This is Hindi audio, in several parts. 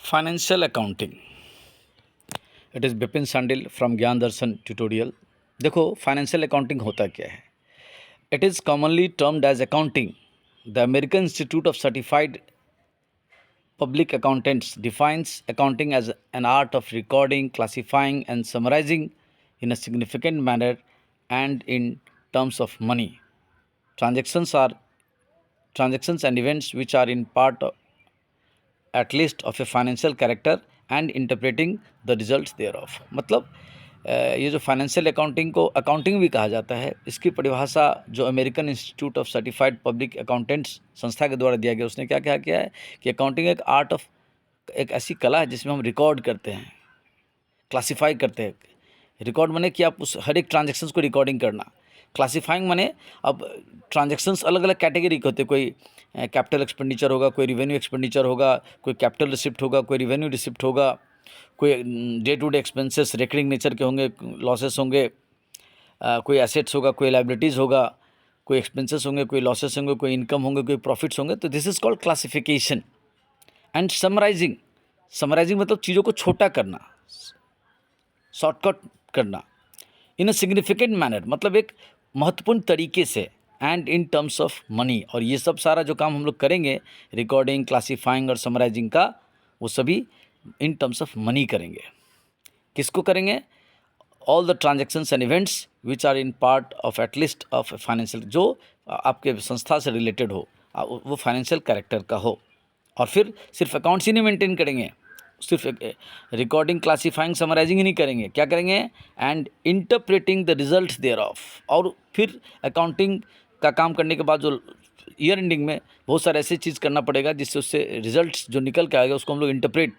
Financial accounting. It is Bipin Sandil from ज्ञान दर्शन ट्यूटोरियल। देखो फाइनेंशियल अकाउंटिंग होता क्या है। It is commonly termed as accounting. The American institute of certified public accountants defines accounting as an art of recording, classifying, and summarizing in a significant manner and in terms of money. Transactions are transactions and events which are in part at least of a financial character and interpreting the results thereof। मतलब ये जो फाइनेंशियल अकाउंटिंग को अकाउंटिंग भी कहा जाता है, इसकी परिभाषा जो American institute of certified public accountants संस्था के द्वारा दिया गया, उसने क्या क्या किया है कि अकाउंटिंग एक आर्ट ऑफ, एक ऐसी कला है जिसमें हम रिकॉर्ड करते हैं, क्लासीफाई करते हैं। रिकॉर्ड माने कि आप उस हर एक ट्रांजेक्शन्स को रिकॉर्डिंग करना। क्लासीफाइंग माने अब ट्रांजेक्शन्स अलग अलग कैटेगरी के होते हैं। कोई कैपिटल एक्सपेंडिचर होगा, कोई रिवेन्यू एक्सपेंडिचर होगा, कोई कैपिटल रिसिप्ट होगा, कोई रिवेन्यू रिसिप्ट होगा, कोई day to day expenses recurring nature के होंगे, लॉसेस होंगे, कोई एसेट्स होगा, कोई लाइबिलिटीज़ होगा, कोई एक्सपेंसेस होंगे, कोई लॉसेस होंगे, कोई इनकम होंगे, कोई प्रॉफिट्स होंगे। तो this is called classification and summarising. Summarising मतलब चीज़ों को छोटा करना, शॉर्टकट करना। इन अ सिग्निफिकेंट मैनर मतलब एक महत्वपूर्ण तरीके से, and in terms of money. और ये सब सारा जो काम हम लोग करेंगे, रिकॉर्डिंग, क्लासीफाइंग और समराइजिंग का, वो सभी इन टर्म्स ऑफ मनी करेंगे। किसको करेंगे? All the transactions and events which are in part of at least of financial, जो आपके संस्था से रिलेटेड हो, वो फाइनेंशियल कैरेक्टर का हो। और फिर सिर्फ अकाउंट्स ही नहीं मेंटेन करेंगे, सिर्फ रिकॉर्डिंग, क्लासीफाइंग, समराइजिंग ही नहीं करेंगे, क्या करेंगे? And interpreting the results there of. और फिर अकाउंटिंग का काम करने के बाद जो ईयर एंडिंग में बहुत सारे ऐसी चीज़ करना पड़ेगा जिससे उससे रिजल्ट्स जो निकल के आएगा उसको हम लोग इंटरप्रेट,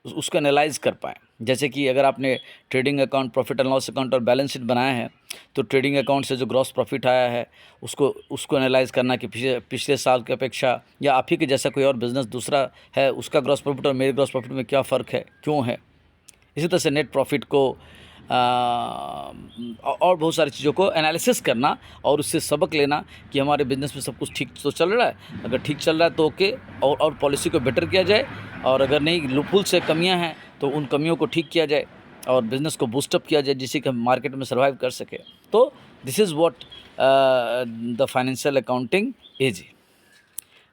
उसको एनालाइज कर पाएँ। जैसे कि अगर आपने trading account, profit and loss account और बैलेंस शीट बनाया है, तो ट्रेडिंग अकाउंट से जो ग्रॉस प्रॉफिट आया है उसको एनालाइज करना कि पिछले साल की अपेक्षा, या आप ही के जैसा कोई और बिजनेस दूसरा है, उसका ग्रॉस प्रॉफिट और मेरे ग्रॉस प्रॉफिट में क्या फ़र्क है, क्यों है। इसी तरह से नेट प्रॉफिट को और बहुत सारी चीज़ों को एनालिसिस करना और उससे सबक लेना कि हमारे बिज़नेस में सब कुछ ठीक तो चल रहा है। अगर ठीक चल रहा है तो ओके, और पॉलिसी को बेटर किया जाए, और अगर नहीं, लूपहोल से कमियां हैं तो उन कमियों को ठीक किया जाए और बिज़नेस को बूस्टअप किया जाए, जिससे कि हम मार्केट में सर्वाइव कर सके। तो this is what the financial accounting is.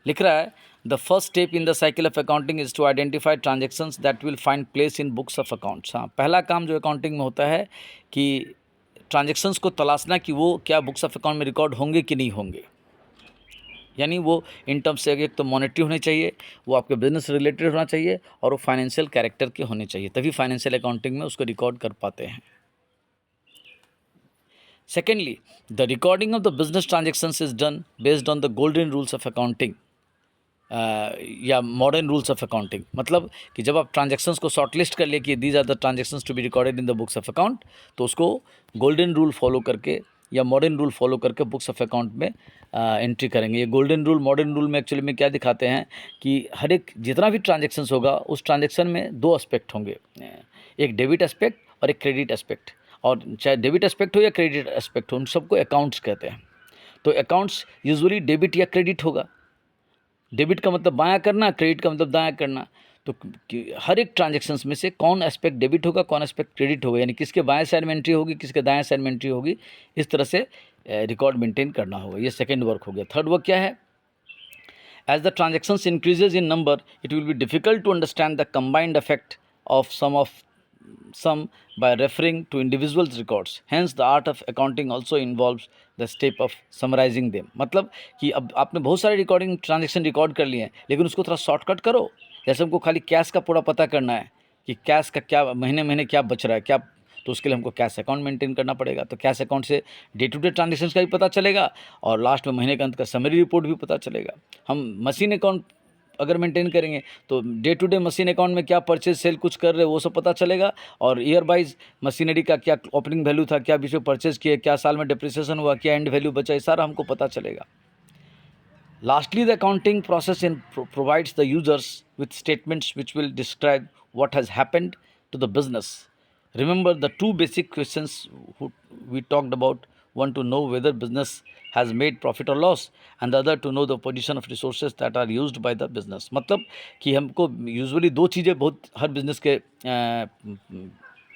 लिख रहा है, the first step in the cycle of accounting is to identify transactions that will find place in books of accounts. हाँ, पहला काम जो अकाउंटिंग में होता है कि ट्रांजेक्शन्स को तलाशना कि वो क्या बुक्स ऑफ अकाउंट में रिकॉर्ड होंगे कि नहीं होंगे। यानी वो इन टर्म्स से एक तो मॉनेटरी होने चाहिए, वो आपके बिजनेस से रिलेटेड होना चाहिए, और वो फाइनेंशियल कैरेक्टर के होने चाहिए, तभी फाइनेंशियल अकाउंटिंग में उसको रिकॉर्ड कर पाते हैं। Secondly, the recording of the business transactions is done based on the golden rules of accounting या मॉडर्न रूल्स ऑफ अकाउंटिंग। मतलब कि जब आप ट्रांजेक्शन्स को शॉर्टलिस्ट कर लिए कि these are the transactions to be recorded in the books of account, तो उसको गोल्डन रूल फॉलो करके या मॉडर्न रूल फॉलो करके बुक्स ऑफ अकाउंट में एंट्री करेंगे। ये गोल्डन रूल, मॉडर्न रूल में एक्चुअली में क्या दिखाते हैं कि हर एक जितना भी ट्रांजेक्शन्स होगा उस ट्रांजेक्शन में दो एस्पेक्ट होंगे, एक डेबिट एस्पेक्ट और एक क्रेडिट एस्पेक्ट। और चाहे डेबिट एस्पेक्ट हो या क्रेडिट एस्पेक्ट हो, उन सबको अकाउंट्स कहते हैं। तो अकाउंट्स यूजुअली डेबिट या क्रेडिट होगा। डेबिट का मतलब बायां करना, क्रेडिट का मतलब दायां करना। तो हर एक ट्रांजेक्शन्स में से कौन एस्पेक्ट डेबिट होगा, कौन एस्पेक्ट क्रेडिट होगा, यानी किसके बाएं साइड में एंट्री होगी, किसके दाएं साइड में एंट्री होगी, इस तरह से रिकॉर्ड मेंटेन करना होगा। ये सेकेंड वर्क हो गया। थर्ड वर्क क्या है? As the transactions increases in number, it will be difficult to understand the combined effect of some by referring to individuals records. Hence the art of accounting also involves the step of summarizing them। मतलब कि अब आपने बहुत सारे रिकॉर्डिंग ट्रांजेक्शन रिकॉर्ड कर लिए हैं, लेकिन उसको थोड़ा शॉर्टकट करो। जैसे हमको खाली कैश का पूरा पता करना है कि कैश का क्या महीने महीने क्या बच रहा है, क्या, तो उसके लिए हमको कैश अकाउंट मेंटेन करना पड़ेगा। तो कैश अकाउंट से डे टू डे ट्रांजेक्शन का भी पता चलेगा, और लास्ट में महीने के अंत का समरी रिपोर्ट भी पता चलेगा। हम मशीन अकाउंट अगर मेंटेन करेंगे तो day to day machine account में क्या परचेज सेल कुछ कर रहे हैं वो सब पता चलेगा, और ईयर वाइज मशीनरी का क्या ओपनिंग वैल्यू था, क्या बीच में परचेज किए, क्या साल में डिप्रिसिएशन हुआ, क्या एंड वैल्यू बचा, ये सारा हमको पता चलेगा। Lastly the accounting process in provides the users with statements which will describe what has happened to the business. Remember the two basic questions we talked about. one to know whether business has made profit or loss, and the other to know the position of resources that are used by the business. मतलब कि हमको यूजुअली दो चीज़ें बहुत हर बिजनेस के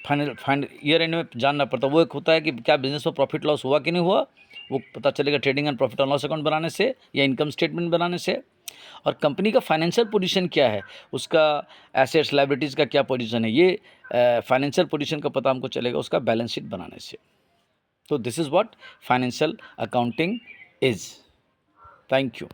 फाइनल ईयर एंड में जानना पड़ता है। वो एक होता है कि क्या बिजनेस में प्रॉफिट लॉस हुआ कि नहीं हुआ, वो पता चलेगा trading and profit and loss account बनाने से या इनकम स्टेटमेंट बनाने से। और कंपनी का फाइनेंशियल पोजीशन क्या है, उसका एसेट्स लायबिलिटीज़ का क्या पोजीशन है, ये फाइनेंशियल पोजीशन का पता हमको चलेगा उसका बैलेंस शीट बनाने से। तो this is what financial accounting is. Thank you.